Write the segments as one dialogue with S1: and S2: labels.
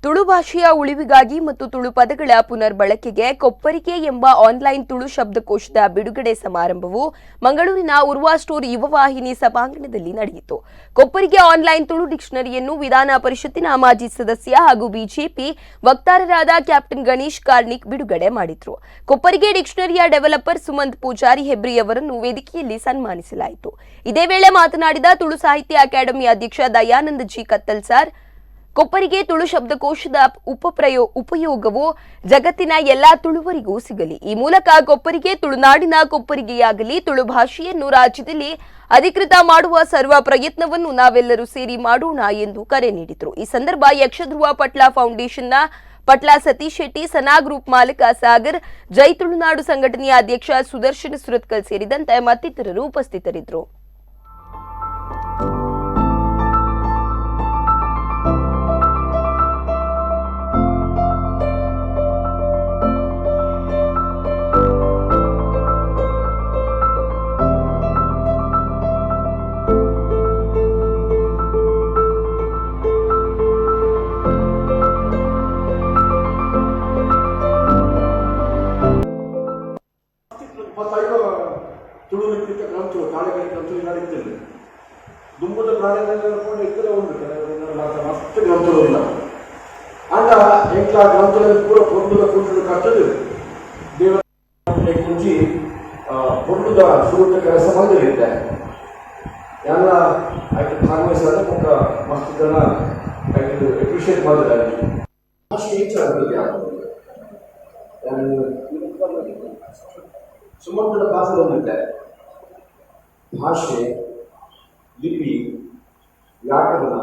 S1: ತುಳು ಭಾಷೆಯ ಉಳಿವಿಗಾಗಿ ಮತ್ತು ತುಳು ಪದಗಳ ಪುನರ್ ಬಳಕೆಗೆ ಕೊಪ್ಪರಿಗೆ ಎಂಬ ಆನ್ಲೈನ್ ತುಳು ಶಬ್ದಕೋಶದ ಬಿಡುಗಡೆ ಸಮಾರಂಭವು ಮಂಗಳೂರಿನ ಉರ್ವಾ ಸ್ಟೋರ್ ಯುವ ವಾಹಿನಿ ಸಭಾಂಗಣದಲ್ಲಿ ನಡೆಯಿತು. ಕೊಪ್ಪರಿಗೆ ಆನ್ಲೈನ್ ತುಳು ಡಿಕ್ಷನರಿಯನ್ನು ವಿಧಾನ ಪರಿಷತ್ತಿನ ಮಾಜಿ ಸದಸ್ಯ ಹಾಗೂ ಬಿಜೆಪಿ ವಕ್ತಾರರಾದ ಕ್ಯಾಪ್ಟನ್ ಗಣೇಶ್ ಕಾರ್ನಿಕ್ ಬಿಡುಗಡೆ ಮಾಡಿದರು. ಕೊಪ್ಪರಿಗೆ ಡಿಕ್ಷನರಿಯ ಡೆವಲಪರ್ ಸುಮಂತ್ ಪೂಜಾರಿ ಹೆಬ್ರಿ ಅವರನ್ನು ವೇದಿಕೆಯಲ್ಲಿ ಸನ್ಮಾನಿಸಲಾಯಿತು. ಇದೇ ವೇಳೆ ಮಾತನಾಡಿದ ತುಳು ಸಾಹಿತ್ಯ ಅಕಾಡೆಮಿ ಅಧ್ಯಕ್ಷ ದಯಾನಂದ ಜಿ ಕತ್ತಲ್ಸಾರ್, ಕೊಪ್ಪರಿಗೆ ತುಳು ಶಬ್ದಕೋಶದ ಉಪಯೋಗವು ಜಗತ್ತಿನ ಎಲ್ಲಾ ತುಳುವರಿಗೂ ಸಿಗಲಿ. ಈ ಮೂಲಕ ಕೊಪ್ಪರಿಗೆ ತುಳುನಾಡಿನ ಕೊಪ್ಪರಿಗೆಯಾಗಲಿ ತುಳು ಭಾಷೆಯನ್ನು ರಾಜ್ಯದಲ್ಲಿ ಅಧಿಕೃತ ಮಾಡುವ ಸರ್ವ ಪ್ರಯತ್ನವನ್ನು ನಾವೆಲ್ಲರೂ ಸೇರಿ ಮಾಡೋಣ ಎಂದು ಕರೆ ನೀಡಿದರು. ಈ ಸಂದರ್ಭ ಯಕ್ಷಧ್ರುವ ಪಟ್ಲ ಫೌಂಡೇಶನ್ನ ಪಟ್ಲ ಸತೀಶ್ ಶೆಟ್ಟಿ, ಸನಾ ಗ್ರೂಪ್ ಮಾಲಕ ಸಾಗರ್, ಜೈ ತುಳುನಾಡು ಸಂಘಟನೆಯ ಅಧ್ಯಕ್ಷ ಸುದರ್ಶನ್ ಸುರತ್ಕಲ್ ಸೇರಿದಂತೆ ಮತ್ತಿತರರು ಉಪಸ್ಥಿತರಿದ್ದರು.
S2: ತುಳು ಲಿಖಿತ ಗ್ರಂಥಗಳು ತಾಳೆಗಳ ಗ್ರಂಥಗಳು ನಡೀತಿಲ್ಲ. ದುಂಬದ ಪ್ರಾಣಿಗಳನ್ನು ಇತರ ಉಂಟು ಮಸ್ತ್ ಗ್ರಂಥಗಳು ಇಲ್ಲ. ಅಂಡ ಎಂಟ್ಲ ಗ್ರಂಥಗಳಲ್ಲಿ ಪೂರ ಪೊಂದುದ ಕುಂಟು ಕಟ್ಟದು ದೇವರ ಕುಂಚಿ ಪೊಂದುದ ಸುರುತ ಕೆಲಸ ಮಾಡಿರುತ್ತೆ. ಎಲ್ಲ ಆಯ್ತು ಭಾಗವಹಿಸಿದ್ರೆ ಮುಖ ಮಸ್ತ್ ಜನ ಆಯ್ತು ಅಪ್ರಿಷಿಯೇಟ್ ಮಾಡಿದ್ದಾರೆ. ಭಾಷೆ ಹೆಚ್ಚಾಗ್ತದೆ ಸುಮಂತನ ಭಾಷೆ ಬಂದಿದೆ. ಭಾಷೆ, ಲಿಪಿ, ವ್ಯಾಕರಣ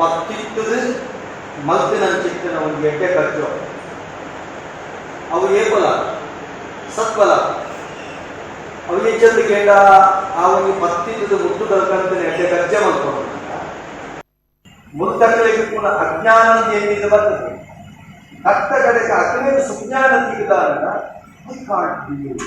S3: ಪತ್ತಿತ್ತದು ಮಲ್ತಿನಂಚಿತ್ತಿನ ಒಂದು ಗೆಡ್ಡೆ ಖರ್ಚು ಅವು ಏಪಲ ಸತ್ಬಲ ಅವು ಹೆಚ್ಚಂದು ಕೇಳ ಅವನಿಗೆ ಪತ್ತಿತ್ತದು ಮುಟ್ಟು ಕಲ್ಕಂತ ಎಡ್ಡೆ ಖರ್ಚೆ ಮಾಡ್ಕೊಂಡು ಮುತ್ತಗಳಿಗೆ ಕೂಡ ಅಜ್ಞಾನ ಏನಿದೆ ಬರ್ತದೆ. ಕಟ್ಟ ಕಡೆಗೆ ಅಗ್ನೇದು ಸುಜ್ಞಾನ ತೆಗೆದಾಗ ಐ ಕಾಂಟ್ ಬಿಲೀವ್